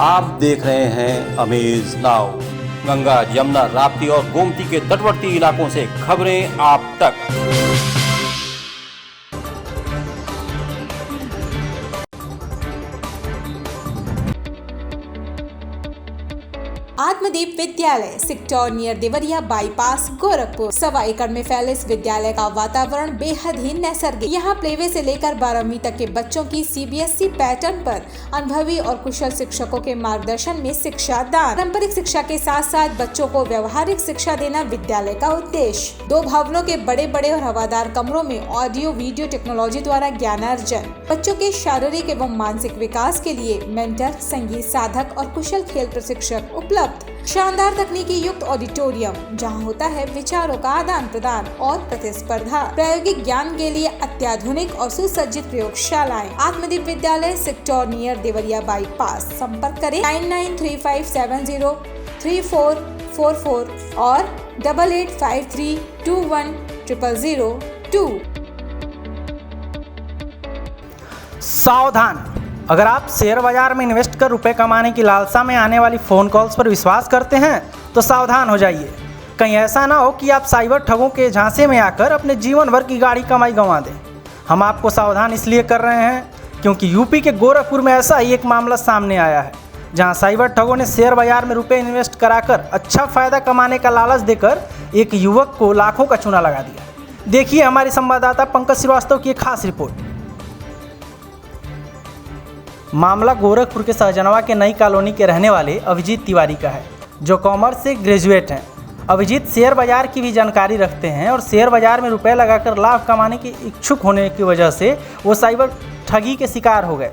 आप देख रहे हैं अमेज नाउ। गंगा, यमुना, राप्ती और गोमती के तटवर्ती इलाकों से खबरें आप तक। आत्मदीप विद्यालय sector near Deoria bypass Gorakhpur. 1.25 एकड़ में फैले इस विद्यालय का वातावरण बेहद ही नैसर्गिक। यहाँ प्लेवे से लेकर 12वीं तक के बच्चों की CBSE पैटर्न पर अनुभवी और कुशल शिक्षकों के मार्गदर्शन में शिक्षा दान। पारंपरिक शिक्षा के साथ साथ बच्चों को व्यवहारिक शिक्षा देना विद्यालय का उद्देश्य। 2 भवनों के बड़े बड़े और हवादार कमरों में ऑडियो वीडियो टेक्नोलॉजी द्वारा ज्ञानार्जन। बच्चों के शारीरिक एवं मानसिक विकास के लिए मेंटर, संगीत साधक और कुशल खेल प्रशिक्षक उपलब्ध। शानदार तकनीकी युक्त ऑडिटोरियम जहां होता है विचारों का आदान प्रदान और प्रतिस्पर्धा। प्रायोगिक ज्ञान के लिए अत्याधुनिक और सुसज्जित प्रयोगशालाएं। आत्मदीप विद्यालय सेक्टर नियर देवरिया बाईपास। संपर्क करें 9935703444 और 8853210002। सावधान! अगर आप शेयर बाजार में इन्वेस्ट कर रुपए कमाने की लालसा में आने वाली फ़ोन कॉल्स पर विश्वास करते हैं तो सावधान हो जाइए। कहीं ऐसा ना हो कि आप साइबर ठगों के झांसे में आकर अपने जीवन भर की गाड़ी कमाई गंवा दें। हम आपको सावधान इसलिए कर रहे हैं क्योंकि यूपी के गोरखपुर में ऐसा ही एक मामला सामने आया है, जहां साइबर ठगों ने शेयर बाजार में रुपए इन्वेस्ट कराकर अच्छा फ़ायदा कमाने का लालच देकर एक युवक को लाखों का चूना लगा दिया। देखिए हमारे संवाददाता पंकज श्रीवास्तव की एक खास रिपोर्ट। मामला गोरखपुर के सहजनवा के नई कॉलोनी के रहने वाले अभिजीत तिवारी का है, जो कॉमर्स से ग्रेजुएट हैं। अभिजीत शेयर बाजार की भी जानकारी रखते हैं और शेयर बाजार में रुपए लगाकर लाभ कमाने के इच्छुक होने की वजह से वो साइबर ठगी के शिकार हो गए।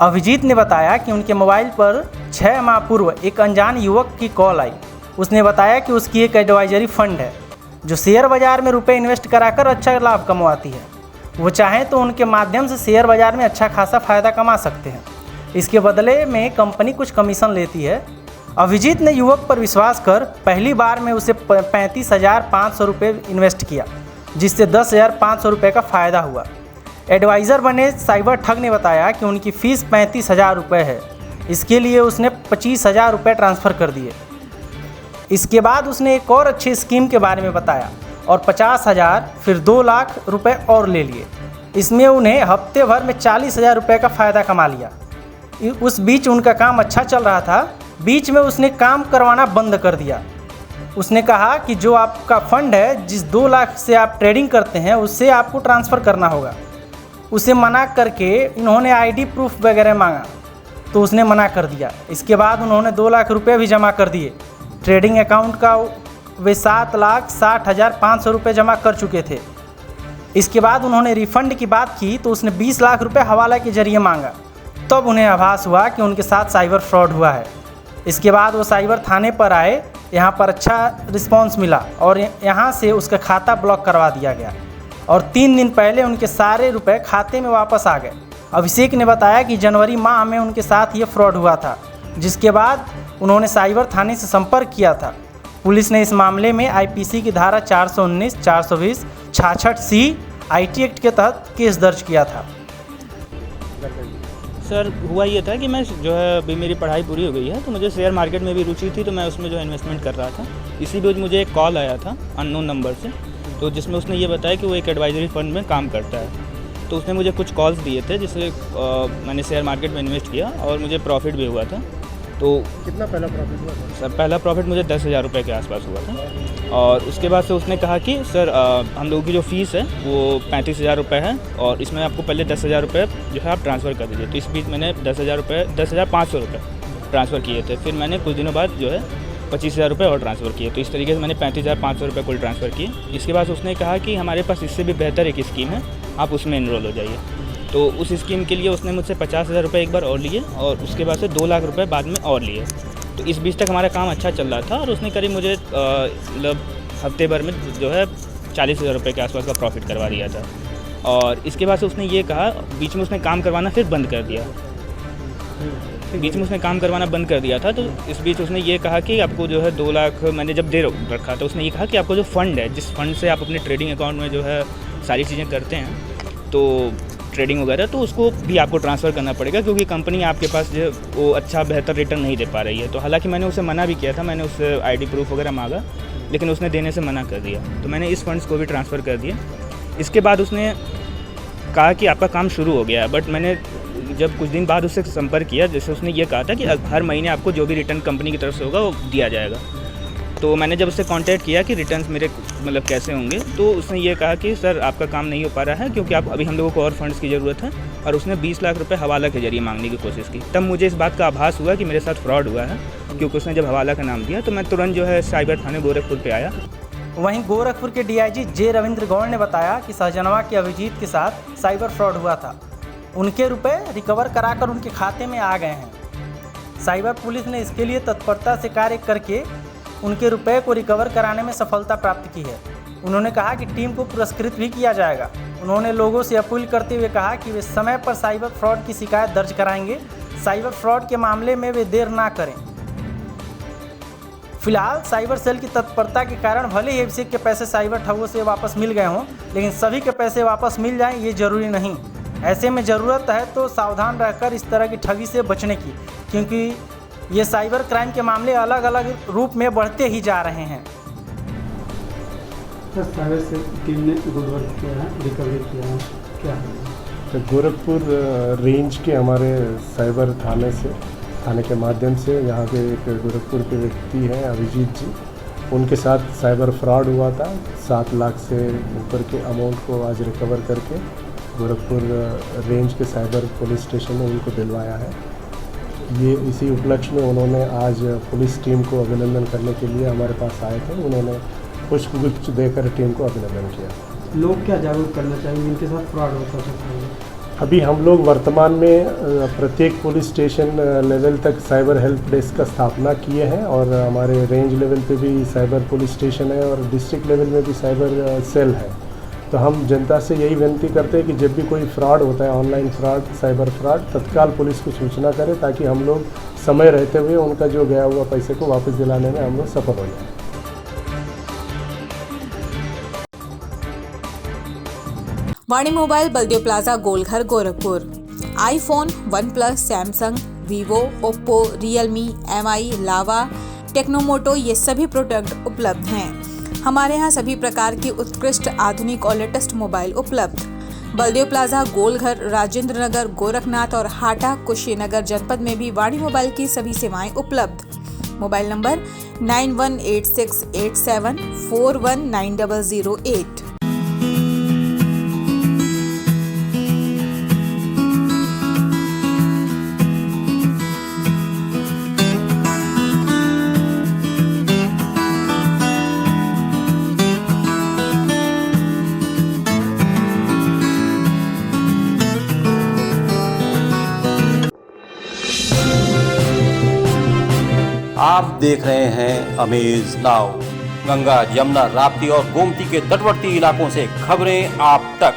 अभिजीत ने बताया कि उनके मोबाइल पर 6 माह पूर्व एक अनजान युवक की कॉल आई। उसने बताया कि उसकी एक एडवाइजरी फंड है जो शेयर बाजार में रुपए इन्वेस्ट कराकर अच्छा लाभ कमवाती है। वो चाहें तो उनके माध्यम से शेयर बाजार में अच्छा खासा फ़ायदा कमा सकते हैं। इसके बदले में कंपनी कुछ कमीशन लेती है। अभिजीत ने युवक पर विश्वास कर पहली बार में उसे 35,500 रुपये इन्वेस्ट किया, जिससे 10,500 रुपये का फ़ायदा हुआ। एडवाइज़र बने साइबर ठग ने बताया कि उनकी फ़ीस 35,000 रुपये है। इसके लिए उसने 25,000 रुपये ट्रांसफ़र कर दिए। इसके बाद उसने एक और अच्छी स्कीम के बारे में बताया और 50,000 फिर 2 लाख रुपए और ले लिए। इसमें उन्हें हफ्ते भर में 40,000 रुपये का फ़ायदा कमा लिया। उस बीच उनका काम अच्छा चल रहा था, बीच में उसने काम करवाना बंद कर दिया। उसने कहा कि जो आपका फ़ंड है, जिस 2 लाख से आप ट्रेडिंग करते हैं, उससे आपको ट्रांसफ़र करना होगा। उसे मना करके इन्होंने ID प्रूफ वगैरह मांगा तो उसने मना कर दिया। इसके बाद उन्होंने 2 लाख रुपये भी जमा कर दिए। ट्रेडिंग अकाउंट का वे 7,60,500 रुपये जमा कर चुके थे। इसके बाद उन्होंने रिफ़ंड की बात की तो उसने 20 लाख रुपये हवाला के जरिए मांगा। तब उन्हें आभास हुआ कि उनके साथ साइबर फ्रॉड हुआ है। इसके बाद वो साइबर थाने पर आए। यहाँ पर अच्छा रिस्पांस मिला और यहाँ से उसका खाता ब्लॉक करवा दिया गया और 3 दिन पहले उनके सारे रुपए खाते में वापस आ गए। अभिषेक ने बताया कि जनवरी माह में उनके साथ ये फ्रॉड हुआ था, जिसके बाद उन्होंने साइबर थाने से संपर्क किया था। पुलिस ने इस मामले में IPC की धारा 419, 420, 66C IT एक्ट के तहत केस दर्ज किया था। सर हुआ ये था कि मैं जो है अभी मेरी पढ़ाई पूरी हो गई है, तो मुझे शेयर मार्केट में भी रुचि थी, तो मैं उसमें जो है इन्वेस्टमेंट कर रहा था। इसी बीच मुझे एक कॉल आया था अननोन नंबर से, तो जिसमें उसने ये बताया कि वो एक एडवाइजरी फंड में काम करता है। तो उसने मुझे कुछ कॉल्स दिए थे, जिससे मैंने शेयर मार्केट में इन्वेस्ट किया और मुझे प्रॉफिट भी हुआ था। तो कितना पहला प्रॉफिट हुआ था? सर पहला प्रॉफिट मुझे 10,000 रुपये के आसपास हुआ था। और उसके बाद से उसने कहा कि सर हम लोगों की जो फ़ीस है वो 35,000 रुपये है और इसमें आपको पहले 10,000 रुपये जो है आप ट्रांसफ़र कर दीजिए। तो इस बीच मैंने 10,500 रुपये ट्रांसफ़र किए थे। फिर मैंने कुछ दिनों बाद जो है 25,000 रुपये और ट्रांसफ़र किए। तो इस तरीके से मैंने 35,500 रुपये कुल ट्रांसफ़र किए। इसके बाद उसने कहा कि हमारे पास इससे भी बेहतर एक स्कीम है, आप उसमें इनरोल हो जाइए। तो उस स्कीम के लिए उसने मुझसे 50,000 रुपये एक बार और लिए और उसके बाद से 2 लाख रुपये बाद में और लिए। तो इस बीच तक हमारा काम अच्छा चल रहा था और उसने करीब मुझे मतलब हफ्ते भर में जो है 40,000 रुपये के आसपास का प्रॉफिट करवा दिया था। और इसके बाद से उसने ये कहा, बीच में उसने काम करवाना फिर बंद कर दिया। बीच में उसने काम करवाना बंद कर दिया था। तो इस बीच उसने ये कहा कि आपको जो है 2 लाख मैंने जब दे रखा तो उसने ये कहा कि आपको जो फ़ंड है, जिस फ़ंड से आप अपने ट्रेडिंग अकाउंट में जो है सारी चीज़ें करते हैं, तो ट्रेडिंग वगैरह, तो उसको भी आपको ट्रांसफ़र करना पड़ेगा, क्योंकि कंपनी आपके पास जो वो अच्छा बेहतर रिटर्न नहीं दे पा रही है। तो हालांकि मैंने उसे मना भी किया था, मैंने उससे आईडी प्रूफ वगैरह मांगा, लेकिन उसने देने से मना कर दिया। तो मैंने इस फंड्स को भी ट्रांसफ़र कर दिया। इसके बाद उसने कहा कि आपका काम शुरू हो गया है, बट मैंने जब कुछ दिन बाद उससे संपर्क किया, जैसे उसने ये कहा था कि हर महीने आपको जो भी रिटर्न कंपनी की तरफ से होगा वो दिया जाएगा। तो मैंने जब उससे कांटेक्ट किया कि रिटर्न्स मेरे मतलब कैसे होंगे, तो उसने ये कहा कि सर आपका काम नहीं हो पा रहा है, क्योंकि अभी हम लोगों को और फंड्स की ज़रूरत है, और उसने 20 लाख रुपए हवाला के जरिए मांगने की कोशिश की। तब मुझे इस बात का आभास हुआ कि मेरे साथ फ्रॉड हुआ है, क्योंकि उसने जब हवाला का नाम दिया तो मैं तुरंत जो है साइबर थाने गोरखपुर पर आया। वहीं गोरखपुर के डीआईजी जे रविंद्र गौड़ ने बताया कि सहजनवा के अभिजीत के साथ साइबर फ्रॉड हुआ था। उनके रुपए रिकवर कराकर उनके खाते में आ गए हैं। साइबर पुलिस ने इसके लिए तत्परता से कार्य करके उनके रुपए को रिकवर कराने में सफलता प्राप्त की है। उन्होंने कहा कि टीम को पुरस्कृत भी किया जाएगा। उन्होंने लोगों से अपील करते हुए कहा कि वे समय पर साइबर फ्रॉड की शिकायत दर्ज कराएंगे। साइबर फ्रॉड के मामले में वे देर ना करें। फिलहाल साइबर सेल की तत्परता के कारण भले ही अभिषेक के पैसे साइबर ठगों से वापस मिल गए हों, लेकिन सभी के पैसे वापस मिल जाएं ये जरूरी नहीं। ऐसे में ज़रूरत है तो सावधान रहकर इस तरह की ठगी से बचने की, क्योंकि ये साइबर क्राइम के मामले अलग अलग रूप में बढ़ते ही जा रहे हैं। सर साइबर सेल टीम ने गुड वर्क किया है, रिकवरी किया है, क्या है? तो गोरखपुर रेंज के हमारे साइबर थाने के माध्यम से यहाँ के एक गोरखपुर के व्यक्ति हैं अभिजीत जी, उनके साथ साइबर फ्रॉड हुआ था। 7 लाख से ऊपर के अमाउंट को आज रिकवर करके गोरखपुर रेंज के साइबर पुलिस स्टेशन में उनको दिलवाया है। ये इसी उपलक्ष्य में उन्होंने आज पुलिस टीम को अभिनंदन करने के लिए हमारे पास आए थे। उन्होंने पुष्पगुच्छ देकर टीम को अभिनंदन किया। लोग क्या जागरूक करना चाहिए जिनके साथ फ्रॉड होता है? अभी हम लोग वर्तमान में प्रत्येक पुलिस स्टेशन लेवल तक साइबर हेल्प डेस्क का स्थापना किए हैं, और हमारे रेंज लेवल पे भी साइबर पुलिस स्टेशन है और डिस्ट्रिक्ट लेवल में भी साइबर सेल है। तो हम जनता से यही विनती करते हैं कि जब भी कोई फ्रॉड होता है, ऑनलाइन फ्रॉड, साइबर फ्रॉड, तत्काल पुलिस को सूचना करें, ताकि हम लोग समय रहते हुए उनका जो गया हुआ पैसे को वापस दिलाने में हम लोग सफल हो जाएं। Vani mobile Baldev plaza Golghar Gorakhpur. IPhone, OnePlus, Samsung, Vivo, Oppo, Realme, MI, Lava, Tecno Moto ये सभी प्रोडक्ट उपलब्ध हैं। हमारे यहाँ सभी प्रकार की उत्कृष्ट आधुनिक और लेटेस्ट मोबाइल उपलब्ध। बलदेव प्लाजा गोलघर, राजेंद्र नगर, गोरखनाथ और हाटा कुशीनगर जनपद में भी वाणी मोबाइल की सभी सेवाएं उपलब्ध। Mobile number 918687419008। आप देख रहे हैं अमेज नाउ। गंगा, यमुना, राप्ती और गोमती के तटवर्ती इलाकों से खबरें आप तक।